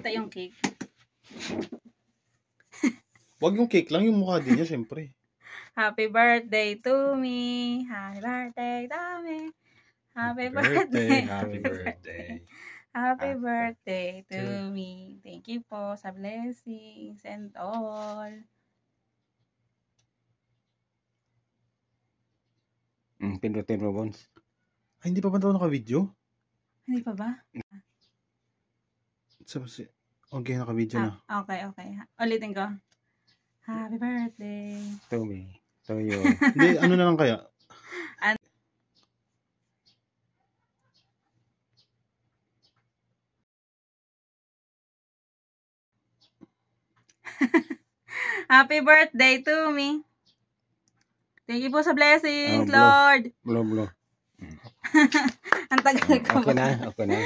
makita yung cake. Wag yung cake lang, yung mukha din niya, syempre. Happy birthday to me. Happy birthday to me. Happy birthday. Happy birthday. Happy birthday to me. Thank you po sa blessings and all. Pindutin mo, Bones. Ay, hindi pa ba ito naka-video? Hindi pa ba? Okay, naka-video na. Okay. Ulitin ko. Happy birthday. To me. To you. Hindi, ano na lang kaya? Happy birthday to me. Thank you po sa blessings, Lord. Blow. Ang tagal ko. Okay na.